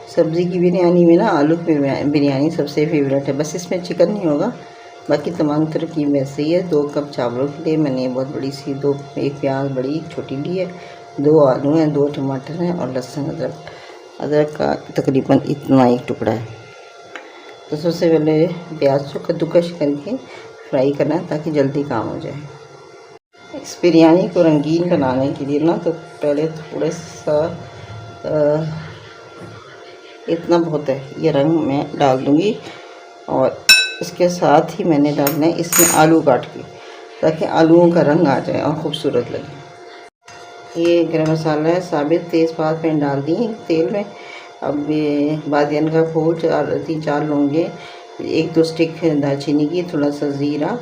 सब्ज़ी की बिरयानी में ना आलू की बिरयानी सबसे फेवरेट है। बस इसमें चिकन नहीं होगा, बाकी तमाम तरकीब वैसे ही है। 2 कप चावलों के लिए मैंने बहुत बड़ी सी एक प्याज बड़ी छोटी ली है, 2 आलू हैं, 2 टमाटर हैं और लहसुन अदरक का तकरीबन इतना एक टुकड़ा है। तो सबसे पहले प्याज को कद्दूकश करके फ्राई करना है ताकि जल्दी काम हो जाए। इस बिरयानी को रंगीन बनाने के लिए ना तो पहले थोड़ा सा इतना बहुत है, ये रंग मैं डाल दूँगी और इसके साथ ही मैंने डालना है इसमें आलू काट के, ताकि आलूओं का रंग आ जाए और ख़ूबसूरत लगे। ये गरम मसाला है साबित, तेज़पात मैंने डाल दी तेल में। अब ये बादियान का फूल 3-4 लौंगे, 1-2 स्टिक दालचीनी की, थोड़ा सा ज़ीरा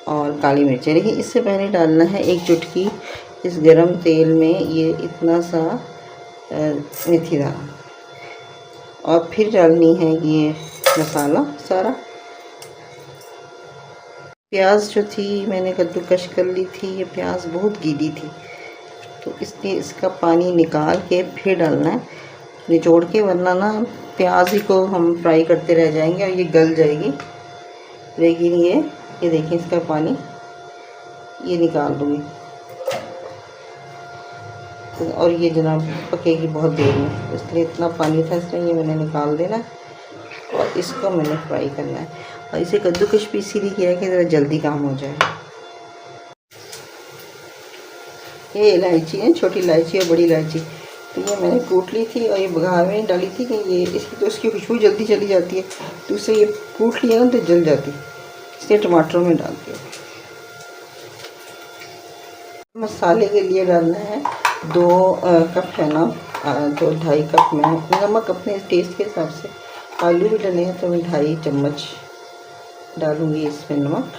और काली मिर्चें। लेकिन इससे पहले डालना है 1 चुटकी इस गरम तेल में ये इतना सा मेथी दाना, और फिर डालनी है ये मसाला सारा। प्याज जो थी मैंने कद्दूकश कर ली थी, ये प्याज बहुत गीली थी तो इसलिए इसका पानी निकाल के फिर डालना है निचोड़ के, वरना ना प्याज ही को हम फ्राई करते रह जाएंगे और ये गल जाएगी। लेकिन ये देखिए इसका पानी ये निकाल दूँगी और ये जनाब पकेगी बहुत देर में, इसलिए इतना पानी था इसलिए ये मैंने निकाल देना है और इसको मैंने फ्राई करना है। और इसे कद्दूकश भी इसीलिए किया है कि ज़रा जल्दी काम हो जाए। ये इलायची है, छोटी इलायची और बड़ी इलायची, तो ये मैंने कूट ली थी और ये बघार में डाली थी कि ये इसकी खुशबू जल्दी चली जाती है, तो उससे ये कूट लिया ना तो जल जाती, इसलिए टमाटरों में डालती हूँ। मसाले के लिए डालना है 2 कप है ना, 2-2.5 कप में नमक अपने टेस्ट के हिसाब से। आलू भी डले हैं तो मैं 2.5 चम्मच डालूँगी इसमें नमक,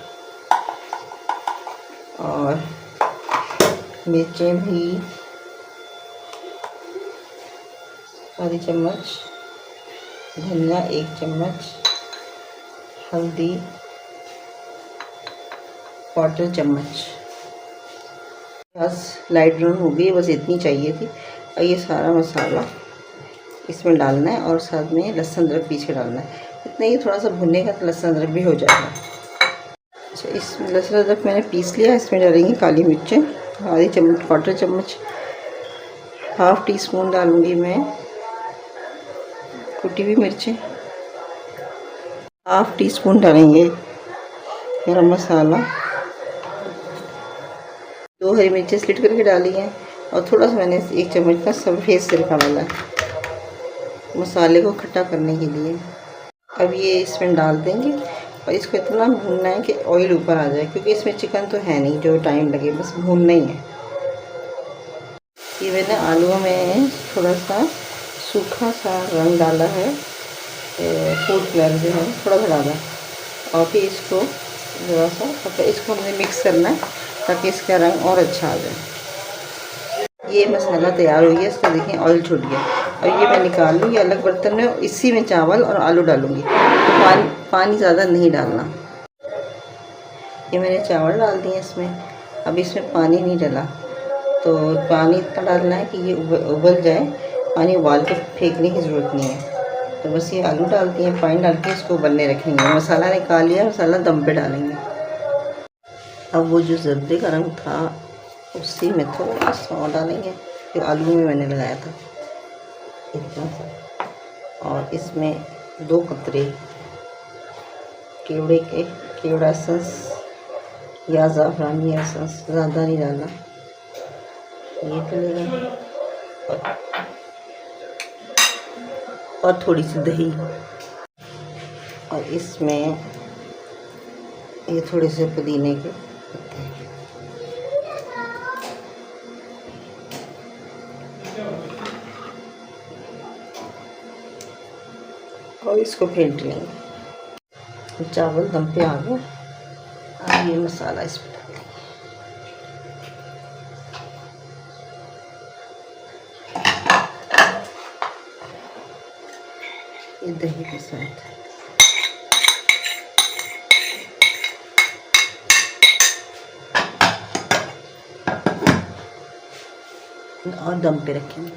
और मिर्चें भी आधी चम्मच, धनिया 1 चम्मच, हल्दी 1/4 चम्मच। बस लाइट ब्राउन हो गई, बस इतनी चाहिए थी। और ये सारा मसाला इसमें डालना है और साथ में लहसुन अदरक पीस के डालना है। इतना ही थोड़ा सा भुनेगा तो लहसुन अदरक भी हो जाएगा। अच्छा, इस लहसुन अदरक मैंने पीस लिया, इसमें डालेंगे काली मिर्चें आधी चम्मच, 1/4 चम्मच, 1/2 टीस्पून डालूँगी मैं कुटी हुई मिर्चें, 1/2 टीस्पून डालेंगे गरम मसाला, 2 हरी मिर्चें स्लिट करके डाली हैं और थोड़ा सा मैंने 1 चम्मच का सफ़ेद सिरका डाला है मसाले को खट्टा करने के लिए। अब ये इसमें डाल देंगे और इसको इतना भूनना है कि ऑयल ऊपर आ जाए, क्योंकि इसमें चिकन तो है नहीं जो टाइम लगे, बस भूनना ही है। ये मैंने आलूओं में थोड़ा सा सूखा सा रंग डाला है, फूड कलर जो है थोड़ा सा डाला, और फिर इसको थोड़ा सा इसको हमने मिक्स करना है ताकि इसका रंग और अच्छा आ जाए। ये मसाला तैयार हो गया, इसका देखें ऑयल छूट गया। और ये मैं निकाल लूँगी अलग बर्तन में, इसी में चावल और आलू डालूँगी, तो पानी ज़्यादा नहीं डालना। ये मैंने चावल डाल दिए इसमें, अब इसमें पानी नहीं डाला, तो पानी इतना डालना है कि ये उबल जाए, पानी उबाल के फेंकने की ज़रूरत नहीं है। तो बस ये आलू डालती हैं, पानी डाल के इसको उबलने रखेंगे। मसाला निकाल लिया, मसाला दम पे डालेंगे। अब वो जो जर्दे का रंग था उसी में थोड़ा सा और डालेंगे, फिर आलू में मैंने लगाया था इतना सा, और इसमें 2 कतरे केवड़ा एसेंस या ज़ाफ़रानी एसेंस, ज़्यादा नहीं डालना, ये डलेगा, और थोड़ी सी दही, और इसमें ये थोड़े से पुदीने के पत्ते, और इसको फेंट लेंगे। चावल दम पे आ गए, अब ये मसाला इसमें डाल देंगे, ये दही के साथ और दम पे रखेंगे।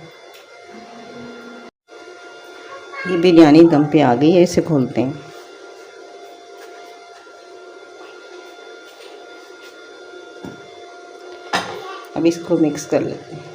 ये बिरयानी दम पे आ गई है, इसे खोलते हैं। अब इसको मिक्स कर लेते हैं।